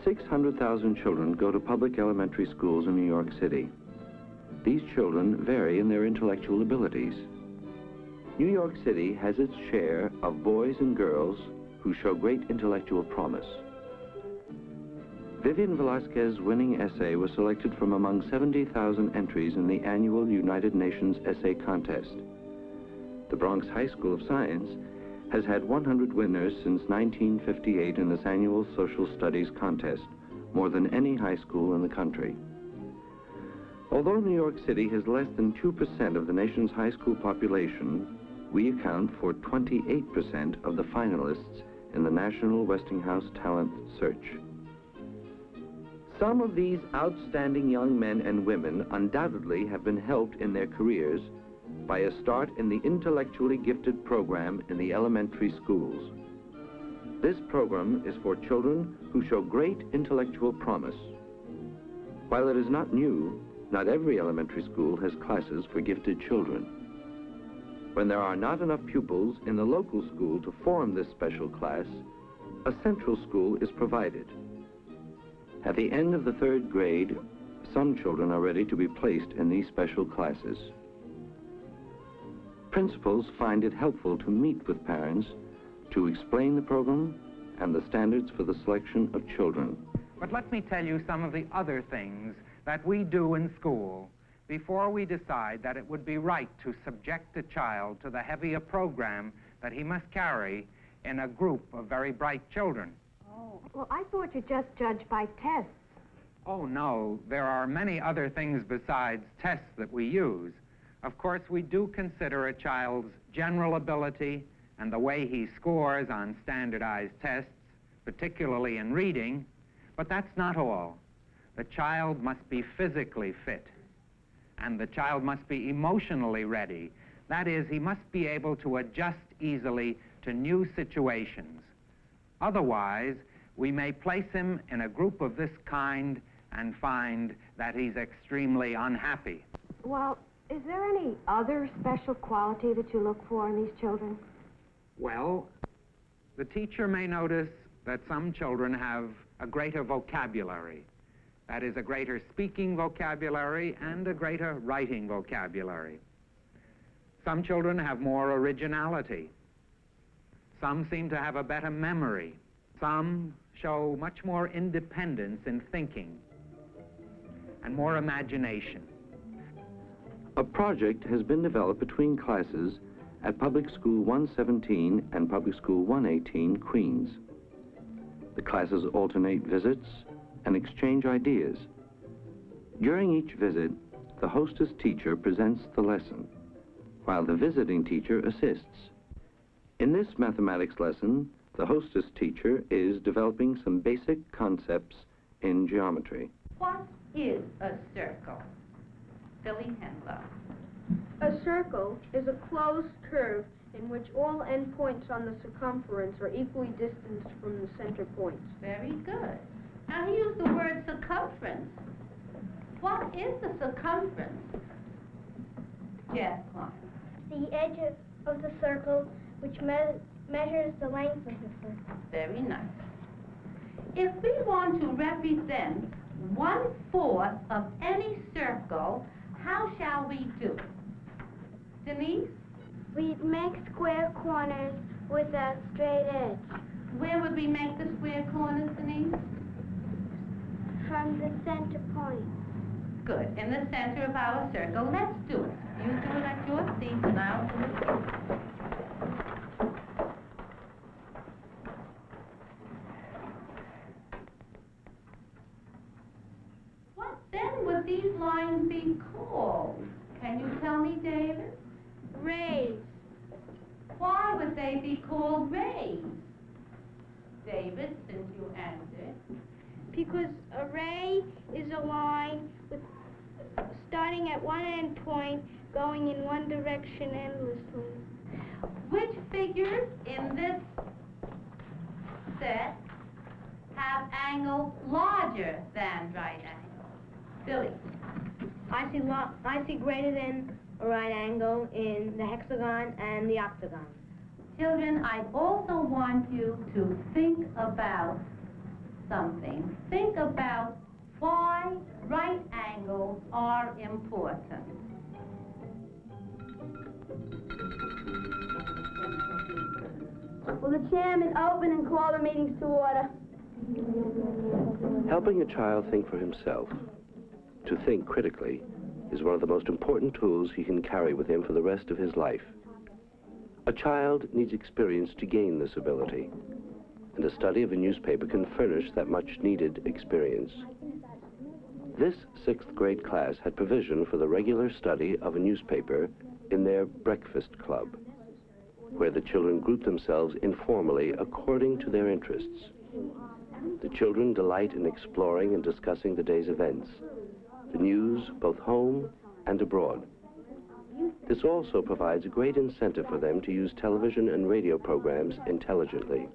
$600,000 children go to public elementary schools in New York City. These children vary in their intellectual abilities. New York City has its share of boys and girls who show great intellectual promise. Vivian Velasquez's winning essay was selected from among 70,000 entries in the annual United Nations Essay Contest. The Bronx High School of Science has had 100 winners since 1958 in this annual social studies contest, more than any high school in the country. Although New York City has less than 2% of the nation's high school population, we account for 28% of the finalists in the National Westinghouse Talent Search. Some of these outstanding young men and women undoubtedly have been helped in their careers by a start in the intellectually gifted program in the elementary schools. This program is for children who show great intellectual promise. While it is not new, not every elementary school has classes for gifted children. When there are not enough pupils in the local school to form this special class, a central school is provided. At the end of the 3rd grade, some children are ready to be placed in these special classes. Principals find it helpful to meet with parents to explain the program and the standards for the selection of children. But let me tell you some of the other things that we do in school before we decide that it would be right to subject a child to the heavier program that he must carry in a group of very bright children. Oh, well, I thought you just judged by tests. Oh, no, there are many other things besides tests that we use. Of course, we do consider a child's general ability and the way he scores on standardized tests, particularly in reading, but that's not all. The child must be physically fit, and the child must be emotionally ready. That is, he must be able to adjust easily to new situations. Otherwise, we may place him in a group of this kind and find that he's extremely unhappy. Well, is there any other special quality that you look for in these children? Well, the teacher may notice that some children have a greater vocabulary. That is, a greater speaking vocabulary and a greater writing vocabulary. Some children have more originality. Some seem to have a better memory. Some show much more independence in thinking and more imagination. A project has been developed between classes at Public School 117 and Public School 118, Queens. The classes alternate visits and exchange ideas. During each visit, the hostess teacher presents the lesson, while the visiting teacher assists. In this mathematics lesson, the hostess teacher is developing some basic concepts in geometry. What is a circle? Billy Hendler. A circle is a closed curve in which all endpoints on the circumference are equally distanced from the center points. Very good. Now he used the word circumference. What is the circumference? Jeff Klein. The edge of the circle, which measures the length of the circle. Very nice. If we want to represent 1/4 of any circle, how shall we do? Denise? We make square corners with a straight edge. Where would we make the square corners, Denise? From the center point. Good. In the center of our circle. Let's do it. You do it at your seat and I'll do it here. What then would these lines be called? Can you tell me, David? Rays. Why was would they be called rays? David, since you answered. Because a ray is a line with starting at one end point, going in one direction endlessly. Which figures in this set have angles larger than right angles? Billy. I see greater than a right angle in the hexagon and the octagon. Children, I also want you to think about something. Think about why right angles are important. Will the chairman open and call the meetings to order? Helping a child think for himself, to think critically, is one of the most important tools he can carry with him for the rest of his life. A child needs experience to gain this ability, and a study of a newspaper can furnish that much-needed experience. This 6th grade class had provision for the regular study of a newspaper in their breakfast club, where the children group themselves informally according to their interests. The children delight in exploring and discussing the day's events, the news both home and abroad. This also provides a great incentive for them to use television and radio programs intelligently.